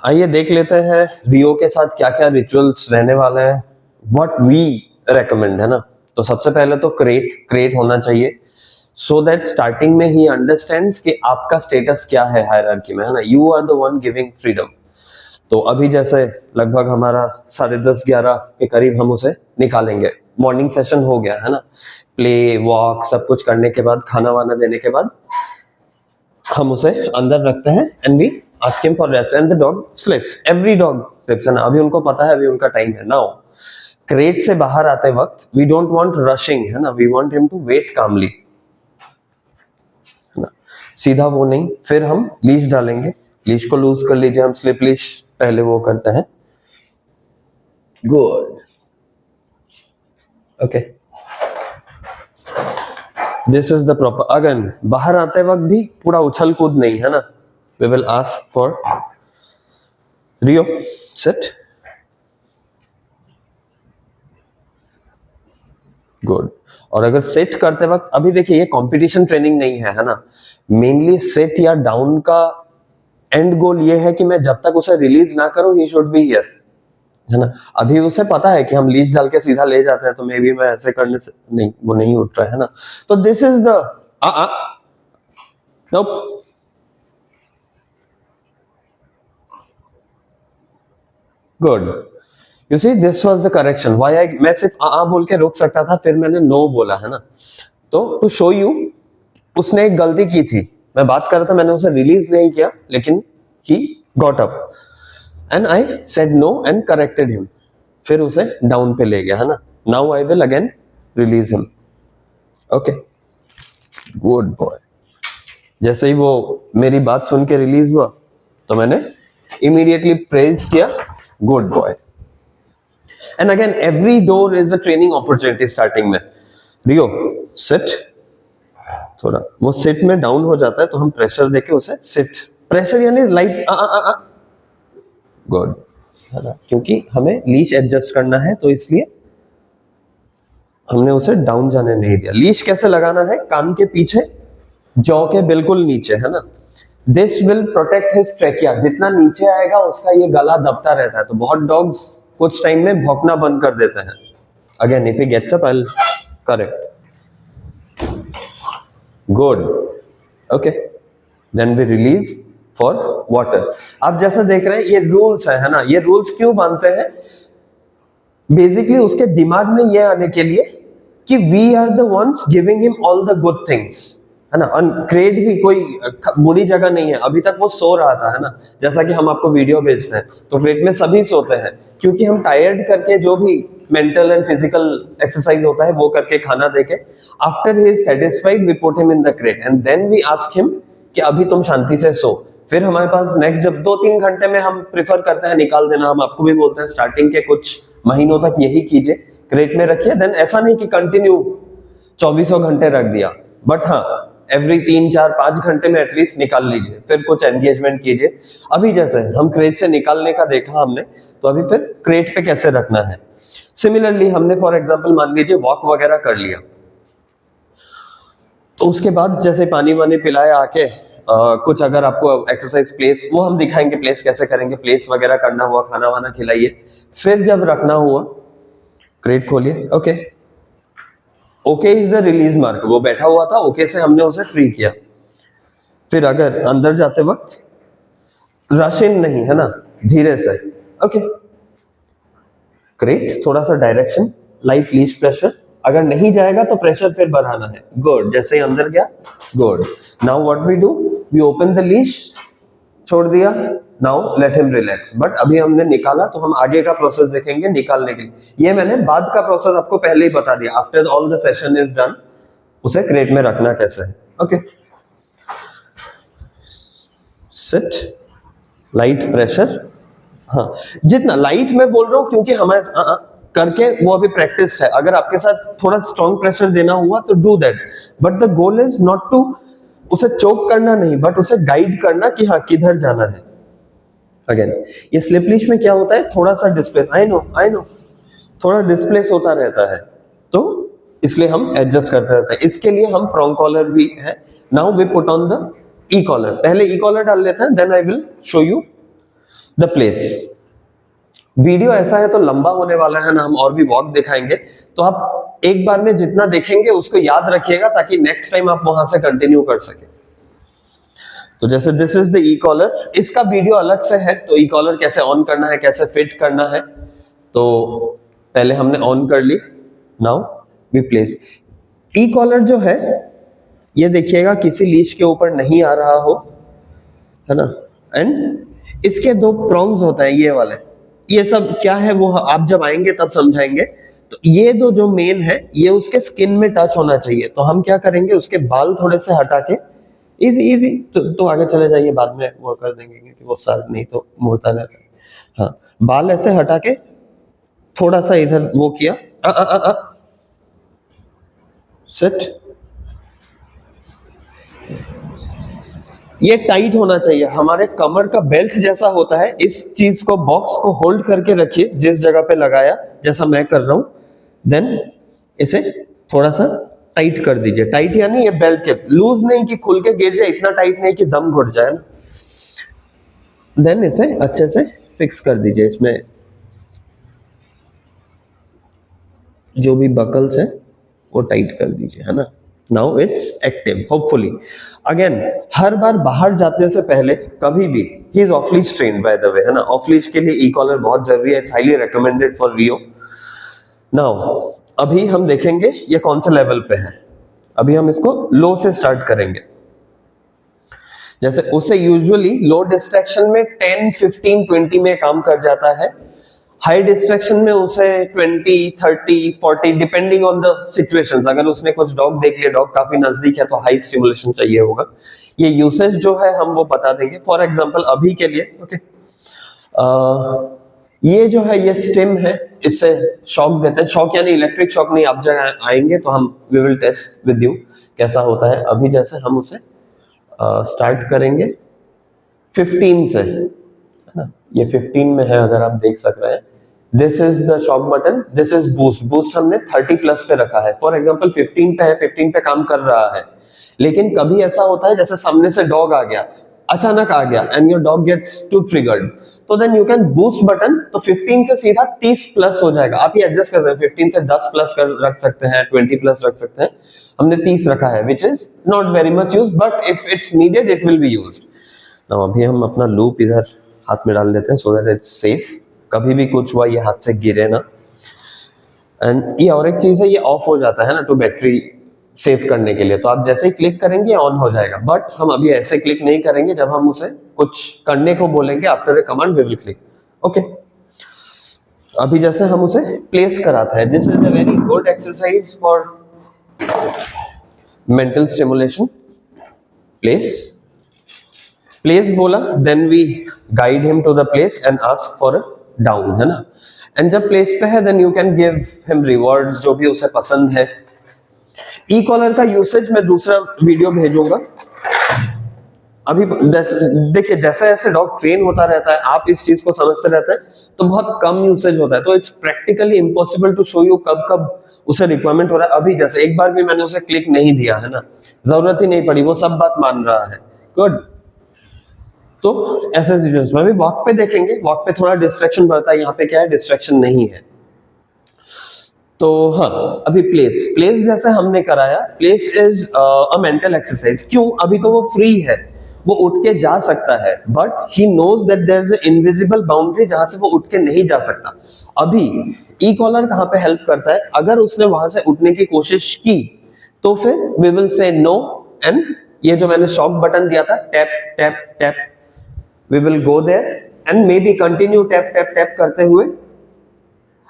आइए देख लेते हैं रियो के साथ क्या क्या रिचुअल्स रहने वाले हैं, व्हाट वी रेकमेंड, है ना। तो सबसे पहले तो क्रेट होना चाहिए, सो दैट स्टार्टिंग में ही अंडरस्टैंड्स कि आपका स्टेटस क्या है हायरार्की में, है ना। You are the one giving freedom. तो अभी जैसे लगभग हमारा 10:30-11 के करीब हम उसे निकालेंगे। मॉर्निंग सेशन हो गया, है ना। प्ले वॉक सब कुछ करने के बाद, खाना वाना देने के बाद हम उसे अंदर रखते हैं and we ask him for rest and the dog sleeps. Every dog sleeps, है ना। अभी उनको पता है, अभी उनका टाइम है। नाउ क्रेट से बाहर आते वक्त वी डोंट वांट रशिंग, है ना। We want him to wait calmly, है ना। सीधा वो नहीं, फिर हम लीश डालेंगे। लीश को लूज कर लीजिए, हम स्लिप लीश पहले वो करते हैं। Good, okay, this is the proper. Again बाहर आते वक्त भी पूरा उछल कूद नहीं, है ना। We will ask for Rio sit. Good. और अगर सेट करते वक्त, अभी देखिए ये कंपटीशन ट्रेनिंग नहीं है, है ना। मेनली सेट या डाउन का एंड गोल ये है कि मैं जब तक उसे रिलीज ना करूं, ही शुड बी हियर, है ना। अभी उसे पता है कि हम लीज डाल के सीधा ले जाते हैं, तो मे बी मैं ऐसे करने से नहीं, वो नहीं उठ रहा है ना। तो this is the nope. Good, you see this was the correction. Why I, मैं सिर्फ बोल के रोक सकता था, फिर मैंने नो बोला, है ना। तो टू शो यू, उसने एक गलती की थी। मैं बात कर रहा था, मैंने उसे रिलीज नहीं किया, लेकिन he got up and I said no and corrected him. फिर उसे डाउन पे ले गया, है ना। Now I will again release him. Okay, good boy. जैसे ही वो मेरी बात सुन के रिलीज हुआ, तो मैंने इमीडिएटली प्रेज किया, good boy. And again every door is a training opportunity starting में। रियो सिट। थोड़ा वो सिट में डाउन हो जाता है, तो हम प्रेशर देके उसे सिट, प्रेशर यानी लाइट, गुड, है ना। क्योंकि हमें लीश एडजस्ट करना है, तो इसलिए हमने उसे डाउन जाने नहीं दिया। लीश कैसे लगाना है, कान के पीछे, जॉ के बिल्कुल नीचे, है ना। This will protect his trachea. जितना नीचे आएगा उसका ये गला दबता रहता है, तो बहुत डॉग्स कुछ टाइम में भौंकना बंद कर देते हैं। Again if he gets up, I will correct. Good, okay, then we release for water. आप जैसा देख रहे हैं ये रूल्स है ना। ये रूल्स क्यों बांधते हैं, बेसिकली उसके दिमाग में ये आने के लिए कि we are the ones giving him all the good things, है ना। क्रेट भी कोई बुरी जगह नहीं है। अभी तक वो सो रहा था, है ना। जैसा कि हम आपको वीडियो भेजते हैं, तो क्रेट में सभी सोते हैं, क्योंकि हम टायर्ड करके जो भी मेंटल एंड फिजिकल एक्सरसाइज होता है वो करके, खाना देके, after he is satisfied we put him in the crate and then we ask him कि अभी तुम शांति से सो। फिर हमारे पास नेक्स्ट जब 2-3 घंटे में हम प्रिफर करते हैं निकाल देना। हम आपको भी बोलते हैं स्टार्टिंग के कुछ महीनों तक यही कीजिए, क्रेट में रखिए। देन ऐसा नहीं कि कंटिन्यू 24 घंटे रख दिया, बट हाँ एवरी 3-4-5 घंटे में एटलीस्ट निकाल लीजिए, फिर कुछ एंगेजमेंट कीजिए। अभी जैसे हम क्रेट से निकालने का देखा हमने, तो अभी फिर क्रेट पे कैसे रखना है। सिमिलरली हमने फॉर एग्जांपल मान लीजिए वॉक वगैरह कर लिया, तो उसके बाद जैसे पानी वानी पिलाया आके, कुछ अगर आपको एक्सरसाइज प्लेस, वो हम दिखाएंगे प्लेस कैसे करेंगे। प्लेस वगैरह करना हुआ, खाना वाना खिलाइए। फिर जब रखना हुआ, क्रेट खोलिए। Okay, okay is the release mark. वो बैठा हुआ था, ओके से हमने उसे फ्री किया। फिर अगर अंदर जाते वक्त रश इन नहीं, है ना, धीरे से। ओके, क्रेट थोड़ा सा डायरेक्शन, लाइट लीश प्रेशर। अगर नहीं जाएगा तो प्रेशर फिर बढ़ाना है। गुड, जैसे ही अंदर गया, good. Now what we do, we open the leash, छोड़ दिया। Now let him relax. But अभी हमने निकाला, तो हम आगे का प्रोसेस देखेंगे निकालने के लिए। ये मैंने बाद का प्रोसेस आपको पहले ही बता दिया। After all the session is done, उसे क्रेट में रखना कैसे है। Okay, sit, light pressure. हाँ, जितना लाइट मैं बोल रहा हूं क्योंकि हमारे करके वो अभी प्रैक्टिस है। अगर आपके साथ थोड़ा स्ट्रॉन्ग प्रेशर देना हुआ तो do that, but the goal is not to उसे चोक करना नहीं, बट उसे गाइड करना कि हाँ किधर जाना है। अगेन ये स्लिप लीश में क्या होता है, थोड़ा सा डिस्प्लेस, आई नो थोड़ा डिस्प्लेस होता रहता है, तो इसलिए हम एडजस्ट करते रहते हैं। इसके लिए हम प्रॉन्ग कॉलर भी है। Now we put on the E collar. पहले ई कॉलर डाल लेते हैं, then I will show you the place. Video ऐसा है तो लंबा होने वाला है ना, हम और भी वॉक दिखाएंगे, तो आप एक बार में जितना देखेंगे उसको याद रखिएगा ताकि नेक्स्ट टाइम आप वहां से कंटिन्यू कर सके। तो जैसे this is the E collar, इसका वीडियो अलग से है, तो ई कॉलर कैसे ऑन करना है, कैसे फिट करना है, तो पहले हमने ऑन कर ली, now we place. E collar जो है ये देखिएगा किसी लीश के ऊपर नहीं आ रहा हो, है ना, एंड इसके दो प्रोंग्स होते हैं ये वाले, ये सब क्या है वो आप जब आएंगे तब समझाएंगे। तो ये दो जो मेन है ये उसके स्किन में टच होना चाहिए, तो हम क्या करेंगे उसके बाल थोड़े से हटा के, इजी इजी, तो आगे चले जाइए, बाद में वो कर देंगे क्योंकि वो सर नहीं तो मुड़ता रहता है। हाँ, बाल ऐसे हटा के थोड़ा सा इधर वो किया, सेट, ये टाइट होना चाहिए, हमारे कमर का बेल्ट जैसा होता है, इस चीज को बॉक्स को होल्ड करके रखिए जिस जगह पे लगाया, जैसा मैं कर रहा हूं, देन इसे थोड़ा सा टाइट कर दीजिए। टाइट यानी ये बेल्ट के लूज नहीं कि खुल के गिर जाए, इतना टाइट नहीं कि दम घुट जाए ना, देन इसे अच्छे से फिक्स कर दीजिए। इसमें जो भी बकल्स है वो टाइट कर दीजिए, है ना। Now it's active hopefully. Again हर बार बाहर जाने से पहले कभी भी, he is off leash trained by the way, है ना, ऑफ लीश के लिए ई कॉलर बहुत जरूरी है, it's highly recommended for Rio. Now अभी हम देखेंगे ये कौन से लेवल पे है, अभी हम इसको लो से स्टार्ट करेंगे। जैसे उसे यूजुअली लो डिस्ट्रैक्शन में 10, 15, 20 में काम कर जाता है, हाई डिस्ट्रैक्शन में उसे 20, 30, 40 डिपेंडिंग ऑन द सिचुएशंस। अगर उसने कुछ डॉग देख लिया, डॉग काफी नजदीक है, तो हाई स्टिमुलेशन चाहिए होगा। ये यूसेज जो है हम वो बता देंगे। फॉर एग्जांपल अभी के लिए ओके, ये जो है ये स्टिम है, इससे शॉक देते हैं, शॉक यानी इलेक्ट्रिक शॉक नहीं, आप जगह आएंगे तो हम we will test with you कैसा होता है। अभी जैसे हम उसे स्टार्ट करेंगे 15 से, है ना, ये 15 में है अगर आप देख सक रहे हैं। This is the shock button, this is boost, boost हमने 30 प्लस पे रखा है। फॉर एग्जांपल 15 पे है, 15 पे काम कर रहा है, लेकिन कभी ऐसा होता है जैसे सामने से डॉग आ गया, अचानक आ गया, and your dog gets to triggered, तो then you can boost button, तो 15 से सीधा 30 प्लस हो जाएगा। आप ये एडजस्ट कर सकते हैं, 15 से 10 प्लस कर रख सकते हैं, 20 प्लस रख सकते हैं, हमने 30 रखा है, which is not very much use, but if it's needed it will be used. Now अभी हम अपना लूप इधर हाथ में डाल देते हैं सो दैट इट्स सेफ, कभी भी कुछ हुआ ये हाथ से गिरे ना। एंड ये और एक चीज है, ये ऑफ हो जाता है ना टू बैटरी सेव करने के लिए, तो आप जैसे ही क्लिक करेंगे ऑन हो जाएगा, बट हम अभी ऐसे क्लिक नहीं करेंगे, जब हम उसे कुछ करने को बोलेंगे after a command we will click. Okay, अभी जैसे हम उसे प्लेस कराते हैं, this is a very good exercise for mental stimulation. Place बोला, then we guide him to the place and ask for a down, है ना। एंड जब प्लेस पे है then you can give him rewards जो भी उसे पसंद है। ई कॉलर का यूसेज मैं दूसरा वीडियो भेजूंगा। अभी देखिए जैसे जैसे डॉग ट्रेन होता रहता है, आप इस चीज को समझते रहते हैं, तो बहुत कम यूसेज होता है, तो it's practically impossible to show you कब कब उसे रिक्वायरमेंट हो रहा है। अभी जैसे एक बार भी मैंने उसे क्लिक नहीं दिया, है ना, जरूरत ही नहीं पड़ी, वो सब बात मान रहा है, गुड। तो ऐसे सिचुएशन में भी वॉक पे देखेंगे, वॉक पे थोड़ा डिस्ट्रैक्शन बढ़ता है, यहाँ पे क्या है डिस्ट्रैक्शन नहीं है। तो हाँ, अभी प्लेस जैसे हमने कराया, place is a mental exercise. क्यों? अभी तो वो फ्री है, वो उठ के जा सकता है, but he knows that there is a invisible boundary जहां से वो उठ के नहीं जा सकता। अभी ई कॉलर कहां पे हेल्प करता है, अगर उसने वहां से उठने की कोशिश की तो फिर we will say no, and ये जो मैंने शॉक बटन दिया था, tap tap tap, we will go there and maybe continue tap tap tap करते हुए।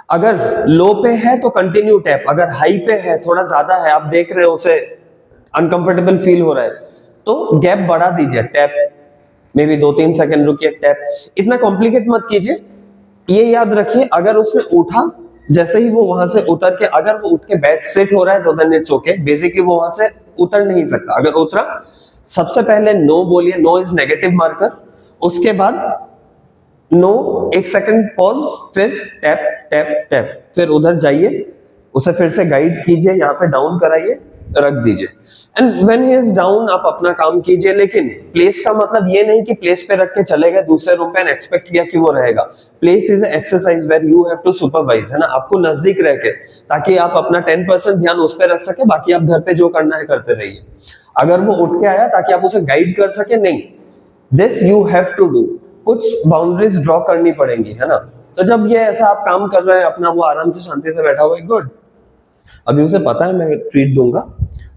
अगर लो पे है तो कंटिन्यू टैप, अगर हाई पे है, थोड़ा ज्यादा है, आप देख रहे हो उसे अनकंफर्टेबल फील हो रहा है, तो गैप बढ़ा दीजिए, टैप, मे बी 2-3 सेकंड रुकिए, टैप, इतना कॉम्प्लिकेट मत कीजिए। ये याद रखिए अगर उसने उठा, जैसे ही वो वहां से उतर के, अगर वो उठ के बैठ सेट हो रहा है तो देन इट्स ओके, बेसिकली वो वहां से उतर नहीं सकता। अगर उतरा, सबसे पहले नो बोलिए, नो इज नेगेटिव मार्कर, उसके बाद नो, 1 सेकंड पॉज, फिर टैप टैप टैप, फिर उधर जाइए, उसे फिर से गाइड कीजिए, यहाँ पे डाउन कराइए, रख दीजिए and when he is down आप अपना काम कीजिए। लेकिन प्लेस का मतलब ये नहीं कि प्लेस पे रख के चले गए दूसरे रूम पे एंड एक्सपेक्ट किया कि वो रहेगा। Place is exercise where you have to supervise, है ना, आपको नजदीक रह के, ताकि आप अपना 10% ध्यान उस पर रख सके, बाकी आप घर पे जो करना है करते रहिए। अगर वो उठ के आया ताकि आप उसे गाइड कर सके, नहीं, this you have to do, कुछ बाउंड्रीज ड्रॉ करनी पड़ेंगी, है ना। तो जब ये ऐसा आप काम कर रहे हैं अपना, वो आराम से शांति से बैठा हुआ है, गुड, अभी उसे पता है मैं ट्रीट दूंगा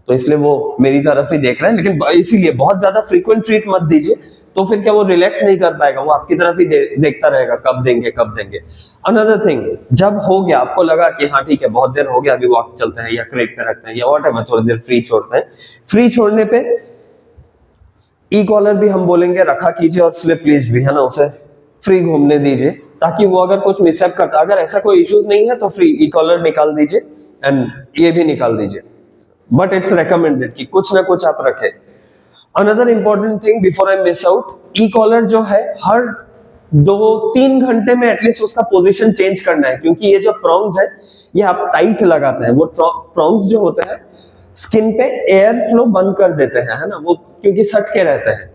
तो इसलिए वो मेरी तरफ ही देख रहा है। लेकिन इसीलिए बहुत ज्यादा फ्रीक्वेंट ट्रीट मत दीजिए, तो फिर क्या वो रिलैक्स नहीं कर पाएगा, वो आपकी तरफ ही देखता रहेगा कब देंगे कब देंगे। अनदर थिंग, जब हो गया आपको लगा कि हाँ ठीक है बहुत देर हो गया, अभी वॉक चलते हैं या क्रेट पे रखते हैं या व्हाटएवर, थोड़ी देर फ्री छोड़ते हैं, फ्री छोड़ने पे ई कॉलर भी हम बोलेंगे रखा कीजिए और स्लिप लीज भी, है ना, उसे फ्री घूमने दीजिए, ताकि वो अगर कुछ मिसअप करता, अगर ऐसा कोई इश्यूज नहीं है तो फ्री ई कॉलर निकाल दीजिए एंड ये भी निकाल दीजिए, बट इट्स रेकमेंडेड कि कुछ ना कुछ आप रखें। Another important thing before I miss out, E collar जो है हर 2-3 घंटे में एटलीस्ट उसका पोजीशन चेंज करना है, क्योंकि ये जो प्रॉन्ग्स है ये आप टाइट लगाते हैं, वो प्रॉन्ग्स जो होते हैं स्किन पे एयर फ्लो बंद कर देते हैं, है ना, वो क्योंकि सट के रहते हैं।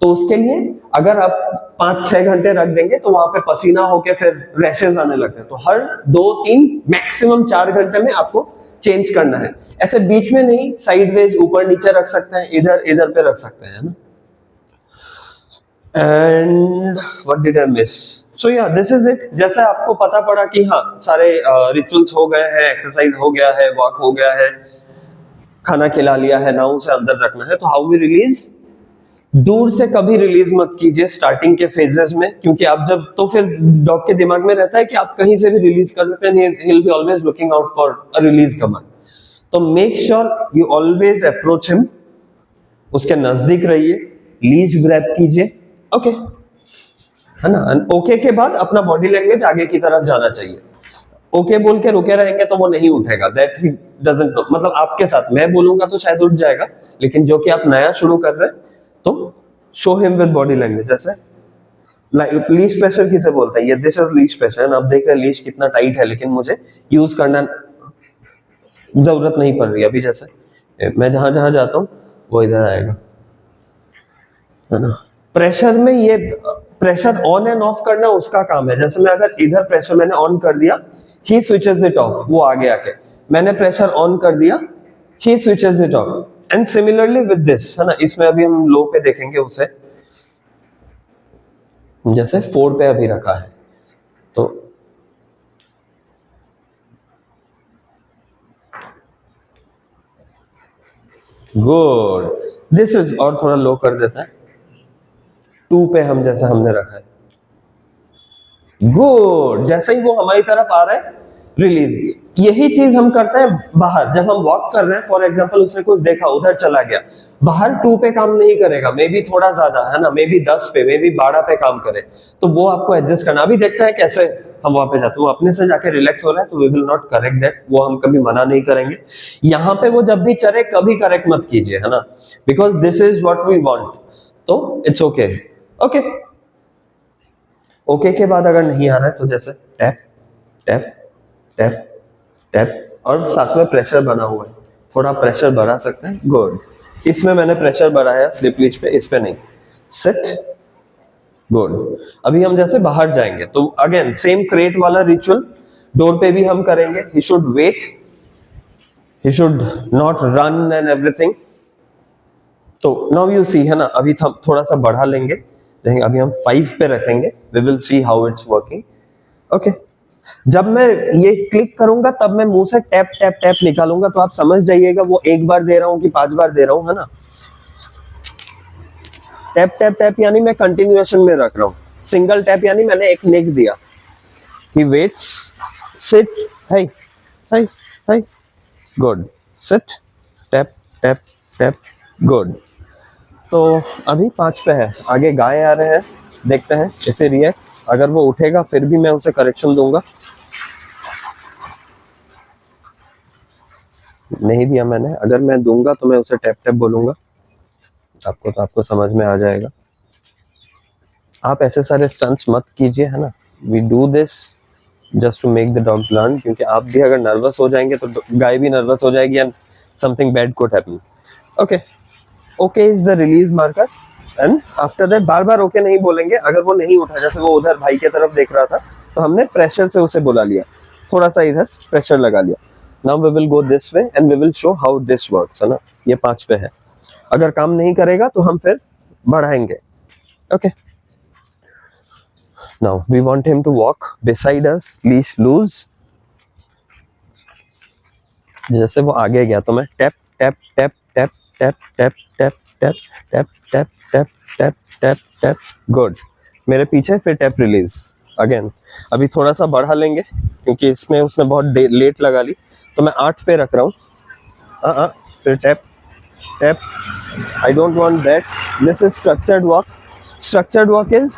तो उसके लिए अगर आप 5-6 घंटे रख देंगे तो वहां पे पसीना होके फिर रैशेज आने लगते हैं। तो हर 2-3 मैक्सिमम 4 घंटे में आपको चेंज करना है। ऐसे बीच में नहीं, साइडवेज ऊपर नीचे रख सकते हैं, इधर इधर पे रख सकते हैं ना। And what did I miss? So yeah this is it. जैसे आपको पता पड़ा कि हाँ सारे रिचुअल्स हो गए हैं, एक्सरसाइज हो गया है, वॉक हो गया है, खाना खिला लिया है, नाउ से अंदर रखना है, तो हाउ वी रिलीज? दूर से कभी रिलीज मत कीजिए स्टार्टिंग के फेजेस में, क्योंकि आप जब, तो फिर डॉग के दिमाग में रहता है कि आप कहीं से भी रिलीज कर सकते हैं, he will be always looking out for a release command. तो make sure you always approach him, उसके नजदीक रहिए, लीज ग्रैब कीजिए, ओके, है ना। ओके के बाद अपना बॉडी लैंग्वेज आगे की तरफ जाना चाहिए। ओके बोल के रुके रहेंगे तो वो नहीं उठेगा, दैट ही डजंट नो, मतलब आपके साथ मैं बोलूंगा तो शायद उठ जाएगा, लेकिन जो कि आप नया शुरू कर रहे हैं तो show him with body language. जैसे लीश प्रेशर किसे बोलते हैं, ये दिस इज लीश प्रेशर, आप देख रहे हैं लीश कितना टाइट है, लेकिन मुझे यूज करना जरूरत नहीं पड़ रही। अभी जैसे मैं जहां जहां जाता हूँ वो इधर आएगा, है ना। प्रेशर में ये प्रेशर ऑन एंड ऑफ करना उसका काम है। जैसे मैं अगर इधर प्रेशर मैंने ऑन कर दिया, ही स्विचेस इट ऑफ, वो आगे आके, मैंने प्रेशर ऑन कर दिया, he switches it off. And similarly with this, है ना, इसमें अभी हम लो पे देखेंगे उसे, जैसे 4 पे अभी रखा है तो गुड, दिस इज, और थोड़ा लो कर देता है, 2 पे हम जैसा हमने रखा है, गुड, जैसे ही वो हमारी तरफ आ रहा है रिलीज। यही चीज हम करते हैं बाहर, जब हम वॉक कर रहे हैं, फॉर एग्जांपल उसने कुछ देखा उधर चला गया, बाहर 2 पे काम नहीं करेगा, मे बी थोड़ा ज्यादा, है ना, मे बी 10 पे, मे बी 12 पे काम करे, तो वो आपको एडजस्ट करना। अभी देखते हैं कैसे हम वहां पे जाते हैं, वो अपने से जाके रिलैक्स हो रहा है तो we will not correct that, वो हम कभी मना नहीं करेंगे। यहाँ पे वो जब भी चले कभी करेक्ट मत कीजिए, है ना, because this is what we want, तो इट्स ओके, ओके। ओके के बाद अगर नहीं आ रहा है तो जैसे टैप टैप टैप टैप, और साथ में प्रेशर बना हुआ है, थोड़ा प्रेशर बढ़ा सकते हैं, गुड। इसमें मैंने प्रेशर बढ़ाया स्लिप लीच पे, इस पे नहीं, सिट, गुड। अभी हम जैसे बाहर जाएंगे तो अगेन सेम क्रेट वाला रिचुअल डोर पे भी हम करेंगे। He should wait, he should not run and everything. तो नाउ यू सी, है ना, अभी हम थोड़ा सा बढ़ा लेंगे, देखेंगे अभी हम 5 पे रखेंगे, we will see how it's working, okay. जब मैं ये क्लिक करूंगा तब मैं मुंह से टैप टैप टैप निकालूंगा, तो आप समझ जाइएगा वो 1 बार दे रहा हूं कि 5 बार दे रहा हूं, है ना। टैप टैप टैप यानी मैं कंटिन्यूएशन में रख रहा हूं, सिंगल टैप यानी मैंने एक निक दिया, he waits, sit, hi hi hi, good, sit, tap tap tap, good. तो अभी 5 पे है, आगे गाय आ रहे हैं, देखते हैं इफ ही रिएक्ट्स। अगर वो उठेगा फिर भी मैं उसे करेक्शन दूंगा, नहीं दिया मैंने, अगर मैं दूंगा तो मैं उसे टैप टैप बोलूंगा, आपको तो आपको समझ में आ जाएगा। आप ऐसे सारे स्टंट्स मत कीजिए, है ना, we do this just to make the dog learn, क्योंकि आप भी अगर नर्वस हो जाएंगे तो गाय भी नर्वस हो जाएगी and something bad could happen. Okay, okay is the release marker and after that bar bar okay नहीं बोलेंगे. अगर वो नहीं उठा, जैसे वो उधर भाई के तरफ देख रहा था तो हमने प्रेशर से उसे बुला लिया, थोड़ा सा इधर प्रेशर लगा लिया. Now we will go this way and we will show how this works, है ना. ये 5 पे है, अगर काम नहीं करेगा तो हम फिर बढ़ाएंगे. Okay, now we want him to walk beside us, leash loose. जैसे वो आगे गया तो मैं tap tap tap tap tap tap tap tap tap tap tap tap tap tap. Good. मेरे पीछे फिर टैप रिलीज अगेन. अभी थोड़ा सा बढ़ा लेंगे क्योंकि इसमें उसने बहुत लेट लगा ली, तो मैं 8 पे रख रहा हूँ. फिर tap tap. I don't want that. This is structured walk. Structured walk is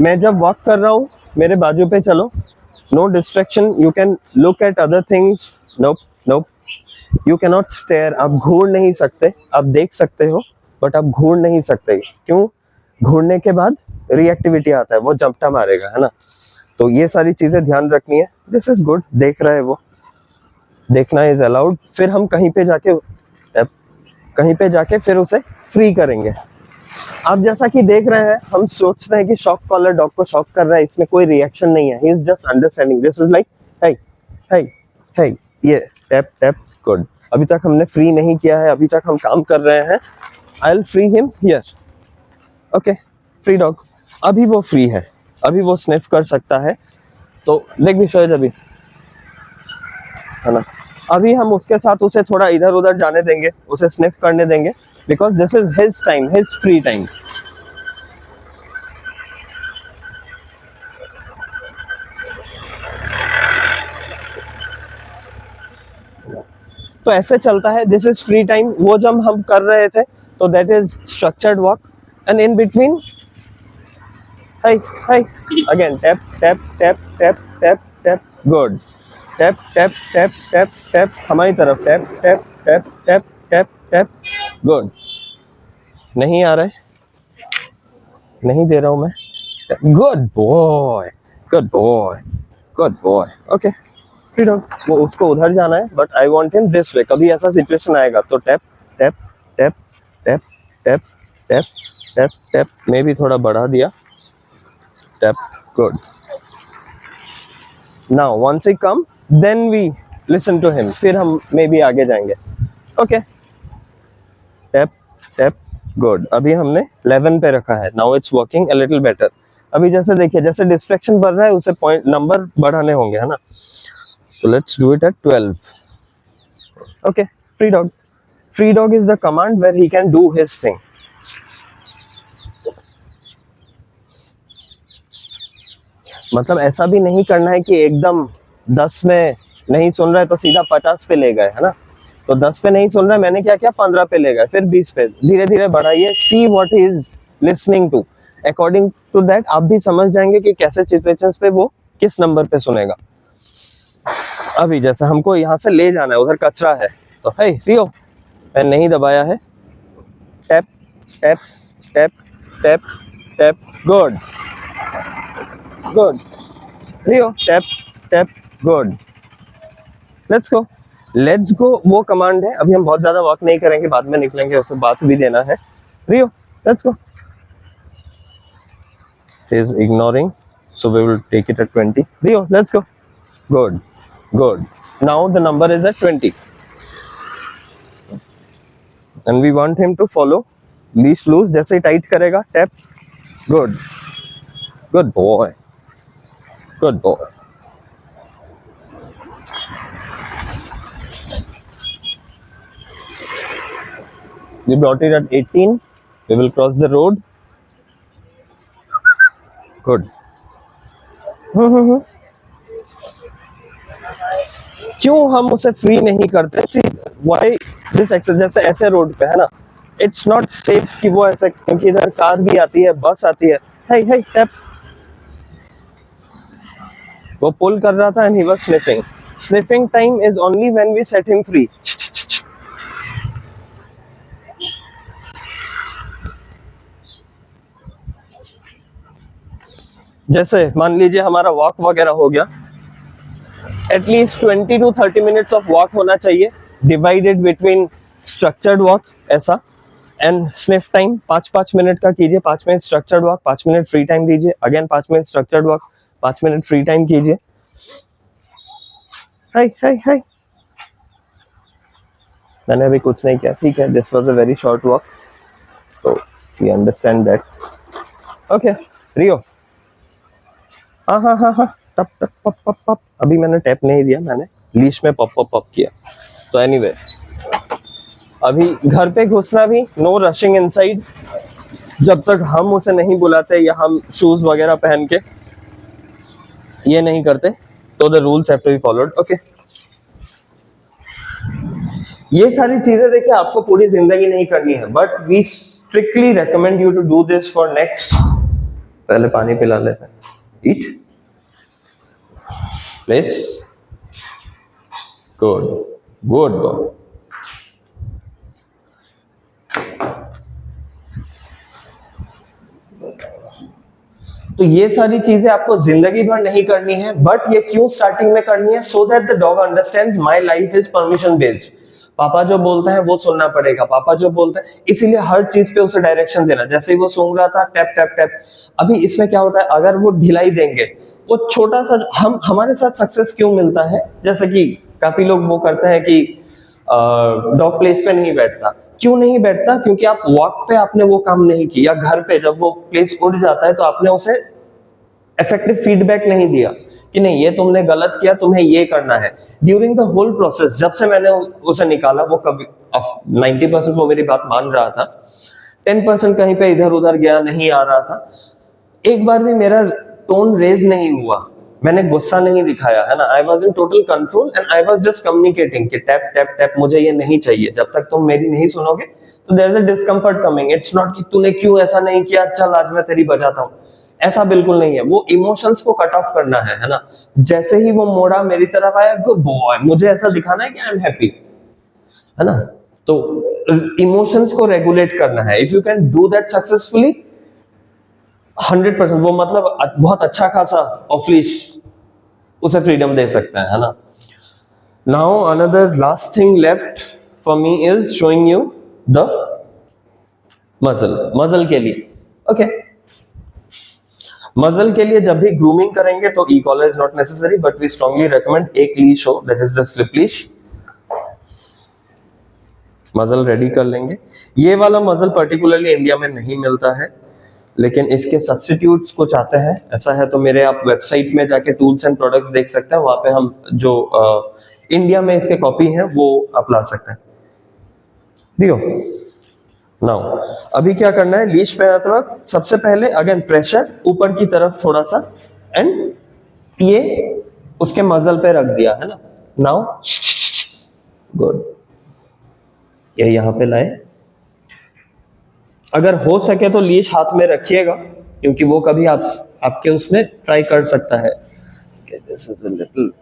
मैं जब वॉक कर रहा हूँ मेरे बाजू पे चलो, no distraction. You can look at other things. Nope nope. You cannot stare. आप घूर नहीं सकते. आप देख सकते हो बट आप घूर नहीं सकते. क्यों? घूरने के बाद रिएक्टिविटी आता है, वो झपटा मारेगा, है ना. तो ये सारी चीजें ध्यान रखनी है. This is good. देख रहा है वो, देखना इज अलाउड. फिर हम कहीं पे जाके फिर उसे फ्री करेंगे. आप जैसा कि देख रहे हैं, हम सोच रहे हैं कि शॉक कॉलर डॉग को शॉक कर रहा है, इसमें कोई रिएक्शन नहीं है. He is just understanding. This is like hey hey hey. ये टैप टैप. गुड. अभी तक हमने फ्री नहीं किया है, अभी तक हम काम कर रहे हैं. I will free him here. Okay, free dog. अभी वो फ्री है, अभी वो स्निफ कर सकता है. तो लेग भी शोज अभी, है ना. अभी हम उसके साथ उसे थोड़ा इधर उधर जाने देंगे, उसे स्निफ करने देंगे, because this is his time, his free time. तो ऐसे चलता है. This is free time. वो जब हम कर रहे थे तो that is structured walk. And in between hi hi again tap tap tap tap tap tap. Good. Tap tap tap tap tap. हमारी तरफ tap tap tap tap tap tap. Good. नहीं आ रहा है, नहीं दे रहा हूं मैं. Good boy, good boy, good boy. Okay, free dog. वो उसको उधर जाना है but I want him this way. कभी ऐसा सिचुएशन आएगा तो tap tap tap tap tap tap tap tap. मैं भी थोड़ा बढ़ा दिया. Tap. Good. Now once he come then we listen to him. फिर हम मे बी आगे जाएंगे. Okay, tap tap. गुड. अभी हमने 11 पे रखा है. Now it's working a little better. अभी जैसे देखिए, जैसे डिस्ट्रैक्शन बढ़ रहा है उसे पॉइंट नंबर बढ़ाने होंगे, है ना. So let's do it at 12. Okay, free dog. Free dog is the command where he can do his thing. मतलब ऐसा भी नहीं करना है कि एकदम 10 में नहीं सुन रहा है तो सीधा 50 पे ले गए, है ना. तो 10 पे नहीं सुन रहा है, मैंने क्या किया, 15 पे ले गए, फिर 20 पे. धीरे धीरे बढ़ाइए. See what he is listening to. According to that आप भी समझ जाएंगे कि कैसे सिचुएशंस पे वो किस नंबर पे सुनेगा. अभी जैसे हमको यहाँ से ले जाना है, उधर कचरा है, तो हे रियो, मैं नहीं दबाया है. Tap tap tap tap tap. Good good. Rio tap tap. Good. Let's go. Let's go वो कमांड है. अभी हम बहुत ज्यादा वर्क नहीं करेंगे, बाद में निकलेंगे, उसे बात भी देना है. Rio let's go. He is ignoring, so we will take it at 20. Rio, let's go. Good. Good. Now the number is at 20. And we want him to follow. Leash loose. जैसे ही टाइट करेगा, tap. Good. Good boy. Good boy. We brought it at 18. We will cross the road. Good. क्यों हम उसे free नहीं करते? सी why this exercise. जैसे ऐसे road पे है ना, इट्स नॉट सेफ कि वो ऐसे, क्योंकि इधर कार भी आती है, बस आती है. Hey hey tap. वो पुल कर रहा था and he was sniffing. Sniffing time is only when we set him free. जैसे मान लीजिए हमारा वॉक वगैरह हो गया, at least 20 to 30 minutes of walk होना चाहिए. डिवाइडेड बिटवीन स्ट्रक्चर्ड वॉक ऐसा एंड स्निफ टाइम 5-5 मिनट का कीजिए, 5 minute structured walk, 5 minute free time दीजिए, again 5 minute structured walk, 5 minute free time कीजिए। हाय हाय हाय, मैंने अभी कुछ नहीं किया, ठीक है, this was a very short walk, तो वी अंडरस्टैंड दैट। ओके रियो, हाँ हाँ हाँ हाँ, टप टप पप पप पप, अभी मैंने टैप नहीं दिया, मैंने लीश में पप पप पप किया। तो एनीवे अभी घर पे घुसना भी, नो रशिंग इनसाइड, जब तक हम उसे नहीं बुलाते या हम शूज वगैरह पहन के ये नहीं करते, तो the rules have to be followed. Okay, ये सारी चीजें देखिए आपको पूरी जिंदगी नहीं करनी है, but we strictly recommend you to do this for next, पहले पानी पिला लेते हैं, eat place, good good boy. तो ये सारी चीजें आपको जिंदगी भर नहीं करनी है, बट ये क्यों स्टार्टिंग में करनी है? So that the dog understands my life is permission based. पापा जो बोलते हैं वो सुनना पड़ेगा, पापा जो बोलते हैं, इसीलिए हर चीज पे उसे डायरेक्शन देना। जैसे ही वो सूंघ रहा था, टैप टैप टैप। अभी इसमें क्या होता है, अगर वो ढिलाई देंगे, वो छोटा सा, हम हमारे साथ सक्सेस क्यों मिलता है, जैसे कि काफी लोग वो करते हैं कि डॉग प्लेस पे नहीं बैठता। क्यों नहीं बैठता? क्योंकि आप वॉक पे आपने वो काम नहीं किया, घर पे जब वो प्लेस उड़ जाता है तो आपने उसे इफेक्टिव फीडबैक नहीं दिया कि नहीं ये तुमने गलत किया, तुम्हें ये करना है। ड्यूरिंग द होल प्रोसेस, जब से मैंने उसे निकाला, वो कभी 90% वो मेरी बात मान रहा था, 10% कहीं पे इधर उधर गया, नहीं आ रहा था। एक बार भी मेरा टोन रेज नहीं हुआ, मैंने गुस्सा नहीं दिखाया, है ना। I was in total control and I was just communicating कि टैप टैप टैप, मुझे ये नहीं चाहिए। जब तक तुम मेरी नहीं सुनोगे तो there is a discomfort coming. It's not कि तूने क्यों ऐसा नहीं किया, चल आज मैं तेरी बजाता हूँ, ऐसा बिल्कुल नहीं है। वो इमोशंस को कट ऑफ करना है ना। जैसे ही वो मोड़ा मेरी तरफ आया, गुड बॉय, मुझे ऐसा दिखाना है कि आई एम हैप्पी, है ना। तो इमोशंस को रेगुलेट करना है। If you can do that successfully, 100% वो मतलब बहुत अच्छा खासा ऑफ लीश उसे फ्रीडम दे सकता है ना। Now another last thing left for me is showing you the मजल के लिए। ओके, मजल के लिए जब भी ग्रूमिंग करेंगे तो e collar is not necessary, but we strongly recommend एक लीश हो, that is the slip leash. Muzzle ready कर लेंगे। ये वाला मजल पर्टिकुलरली इंडिया में नहीं मिलता है, लेकिन इसके सब्स्टिट्यूट्स कुछ आते हैं। ऐसा है तो मेरे आप वेबसाइट में जाके टूल्स एंड प्रोडक्ट्स देख सकते हैं, वहां पे हम जो इंडिया में इसके कॉपी हैं वो आप ला सकते हैं। दियो नाउ अभी क्या करना है, लीश पहनाते वक्त सबसे पहले अगेन प्रेशर ऊपर की तरफ थोड़ा सा, एंड ये उसके मजल पे रख दिया, है ना। नाउ गुड, ये यहां पे लाए। अगर हो सके तो लीश हाथ में रखिएगा, क्योंकि वो कभी आपके उसमें ट्राई कर सकता है। This is a little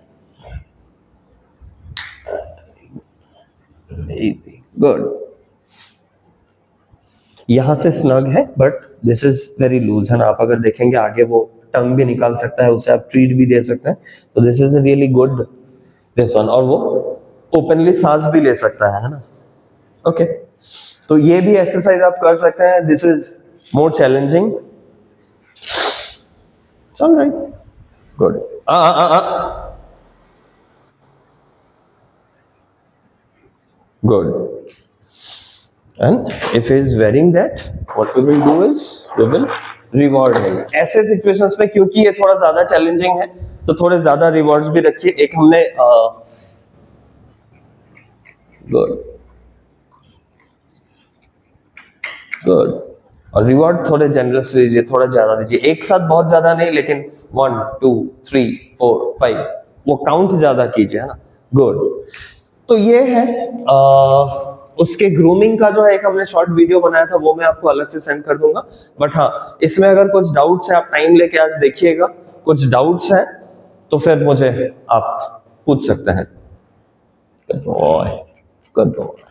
easy, good. यहां से स्नग है, but this is very loose, है ना। आप अगर देखेंगे आगे वो टंग भी निकाल सकता है, उसे आप ट्रीट भी दे सकते हैं। तो this is really good this one. और वो ओपनली सांस भी ले सकता है ना। ओके, तो ये भी एक्सरसाइज आप कर सकते हैं। This is more challenging, alright, good. Good. And if he is wearing that, what we will do is we will reward him. ऐसे सिचुएशंस में, क्योंकि ये थोड़ा ज्यादा चैलेंजिंग है, तो थोड़े ज्यादा रिवॉर्ड्स भी रखिए। एक हमने गुड गुड, और रिवॉर्ड थोड़े जनरस लीजिए, थोड़ा ज्यादा दीजिए। एक साथ बहुत ज्यादा नहीं, लेकिन 1 2 3 4 5 वो काउंट ज्यादा कीजिए, है ना। गुड। तो ये है उसके ग्रूमिंग का जो है, एक हमने शॉर्ट वीडियो बनाया था, वो मैं आपको अलग से सेंड कर दूंगा। बट हाँ, इसमें अगर कुछ डाउट्स है, आप टाइम लेके आज देखिएगा। कुछ डाउट्स है तो फिर मुझे आप पूछ सकते हैं। Good boy, good boy.